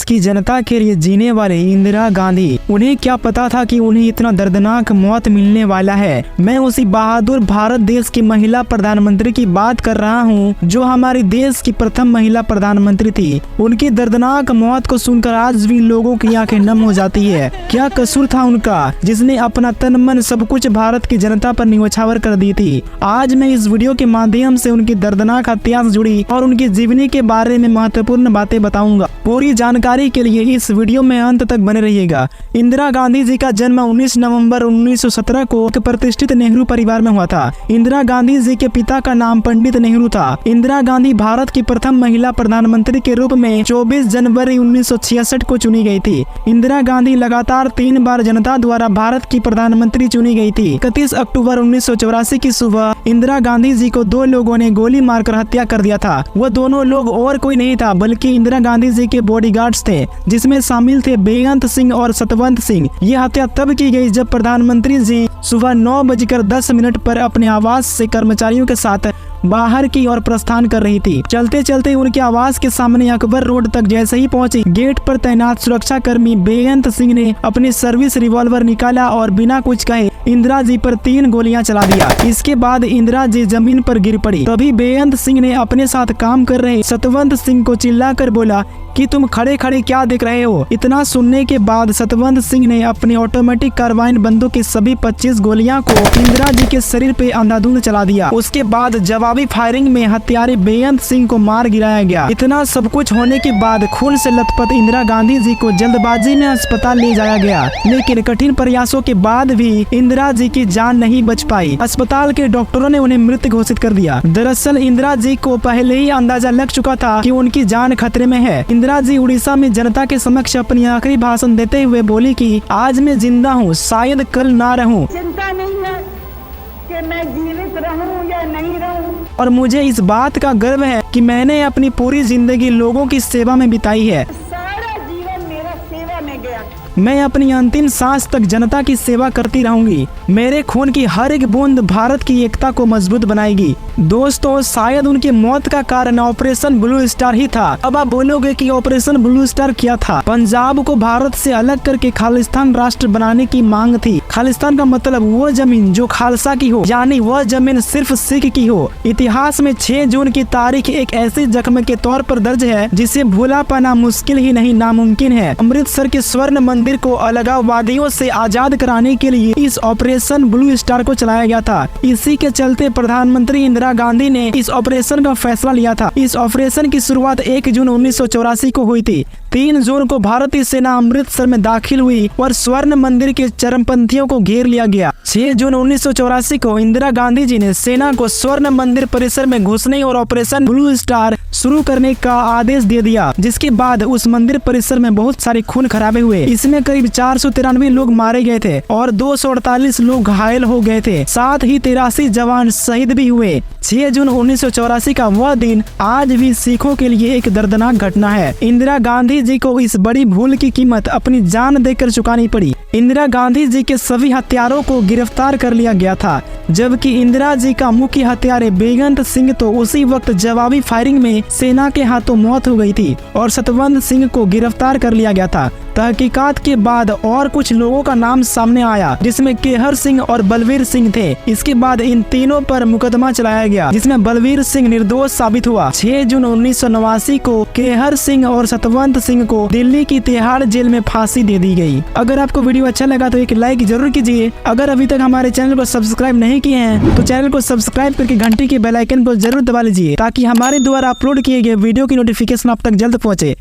की जनता के लिए जीने वाले इंदिरा गांधी, उन्हें क्या पता था कि उन्हें इतना दर्दनाक मौत मिलने वाला है। मैं उसी बहादुर भारत देश की महिला प्रधानमंत्री की बात कर रहा हूँ जो हमारे देश की प्रथम महिला प्रधानमंत्री थी। उनकी दर्दनाक मौत को सुनकर आज भी लोगों की आंखें नम हो जाती है। क्या कसूर था उनका जिसने अपना तन मन सब कुछ भारत की जनता पर न्यौछावर कर दी थी। आज मैं इस वीडियो के माध्यम से उनकी दर्दनाक हत्या से जुड़ी और उनकी जीवनी के बारे में महत्वपूर्ण बातें बताऊंगा। पूरी जानकारी के लिए इस वीडियो में अंत तक बने रहिएगा। इंदिरा गांधी जी का जन्म 19 नवंबर 1917 को एक प्रतिष्ठित नेहरू परिवार में हुआ था। इंदिरा गांधी जी के पिता का नाम पंडित नेहरू था। इंदिरा गांधी भारत की प्रथम महिला प्रधानमंत्री के रूप में 24 जनवरी 1966 को चुनी गई थी। इंदिरा गांधी लगातार 3 बार जनता द्वारा भारत की प्रधानमंत्री चुनी गई थी। 31 अक्टूबर 1984 की सुबह इंदिरा गांधी जी को 2 लोगों ने गोली मारकर हत्या कर दिया था। वो दोनों लोग और कोई नहीं था बल्कि इंदिरा गांधी जी के बॉडीगार्ड्स थे, जिसमें शामिल थे बेअंत सिंह और सतवंत सिंह। ये हत्या तब की गई जब प्रधानमंत्री जी सुबह 9:10 पर अपने आवास से कर्मचारियों के साथ बाहर की ओर प्रस्थान कर रही थी। चलते चलते उनके आवास के सामने अकबर रोड तक जैसे ही पहुंची, गेट पर तैनात सुरक्षा कर्मी बेअंत सिंह ने अपनी सर्विस रिवॉल्वर निकाला और बिना कुछ कहे इंदिरा जी पर 3 गोलियां चला दिया। इसके बाद इंदिरा जी जमीन पर गिर पड़ी। तभी बेअंत सिंह ने अपने साथ काम कर रहे सतवंत सिंह को चिल्लाकर बोला कि तुम खड़े खड़े क्या देख रहे हो। इतना सुनने के बाद सतवंत सिंह ने अपनी ऑटोमेटिक कार्बाइन बंदूक की सभी 25 गोलियां को इंदिरा जी के शरीर पे अंधाधुंध चला दिया। उसके बाद जवाबी फायरिंग में हत्यारे बेअंत सिंह को मार गिराया गया। इतना सब कुछ होने के बाद खून से लथपथ इंदिरा गांधी जी को जल्दबाजी में अस्पताल ले जाया गया, लेकिन कठिन प्रयासों के बाद भी इंदिरा जी की जान नहीं बच पाई। अस्पताल के डॉक्टरों ने उन्हें मृत घोषित कर दिया। दरअसल इंदिरा जी को पहले ही अंदाजा लग चुका था कि उनकी जान खतरे में है। इंदिरा जी उड़ीसा में जनता के समक्ष अपनी आखिरी भाषण देते हुए बोली कि आज मैं जिंदा हूँ, शायद कल ना रहूँ। चिंता नहीं है कि मैं जीवित रहूँ या नहीं रहूँ, और मुझे इस बात का गर्व है कि मैंने अपनी पूरी जिंदगी लोगों की सेवा में बिताई है। सारा जीवन मेरा सेवा में गया। मैं अपनी अंतिम सांस तक जनता की सेवा करती रहूंगी। मेरे खून की हर एक बूंद भारत की एकता को मजबूत बनाएगी। दोस्तों, शायद उनकी मौत का कारण ऑपरेशन ब्लू स्टार ही था। अब आप बोलोगे कि ऑपरेशन ब्लू स्टार क्या था? पंजाब को भारत से अलग करके खालिस्तान राष्ट्र बनाने की मांग थी। खालिस्तान का मतलब वो जमीन जो खालसा की हो, यानी वह जमीन सिर्फ सिख की हो। इतिहास में 6 जून की तारीख एक ऐसी जख्म के तौर पर दर्ज है जिसे भूला पाना मुश्किल ही नहीं नामुमकिन है। अमृतसर के स्वर्ण मंदिर को अलगाववादियों से आजाद कराने के लिए इस ऑपरेशन ब्लू स्टार को चलाया गया था। इसी के चलते प्रधानमंत्री इंदिरा गांधी ने इस ऑपरेशन का फैसला लिया था। इस ऑपरेशन की शुरुआत 1 जून 1984 को हुई थी। 3 जून को भारतीय सेना अमृतसर में दाखिल हुई और स्वर्ण मंदिर के चरमपंथियों को घेर लिया गया। 6 जून 1984 को इंदिरा गांधी जी ने सेना को स्वर्ण मंदिर परिसर में घुसने और ऑपरेशन ब्लू स्टार शुरू करने का आदेश दे दिया, जिसके बाद उस मंदिर परिसर में बहुत सारे खून खराबे हुए। इसमें करीब 493 लोग मारे गए थे और 248 लोग घायल हो गए थे। साथ ही 83 जवान शहीद भी हुए। 6 जून 1984 का वह दिन आज भी सिखों के लिए एक दर्दनाक घटना है। इंदिरा गांधी जी को इस बड़ी भूल की कीमत अपनी जान देकर चुकानी पड़ी। इंदिरा गांधी जी के सभी हत्यारों को गिरफ्तार कर लिया गया था, जबकि इंदिरा जी का मुख्य हत्यारे बेअंत सिंह तो उसी वक्त जवाबी फायरिंग में सेना के हाथों मौत हो गई थी और सतवंत सिंह को गिरफ्तार कर लिया गया था। तहकीकात के बाद और कुछ लोगों का नाम सामने आया, जिसमें केहर सिंह और बलवीर सिंह थे। इसके बाद इन तीनों पर मुकदमा चलाया गया, जिसमें बलवीर सिंह निर्दोष साबित हुआ। 6 जून 1989 को केहर सिंह और सतवंत सिंह को दिल्ली की तिहाड़ जेल में फांसी दे दी गई। अगर आपको वीडियो अच्छा लगा तो एक लाइक जरूर कीजिए। अगर अभी तक हमारे चैनल को सब्सक्राइब नहीं किए हैं तो चैनल को सब्सक्राइब करके घंटी के बेल आइकन को जरूर दबा लीजिए, ताकि हमारे द्वारा अपलोड किए गए वीडियो की नोटिफिकेशन आप तक जल्द पहुंचे।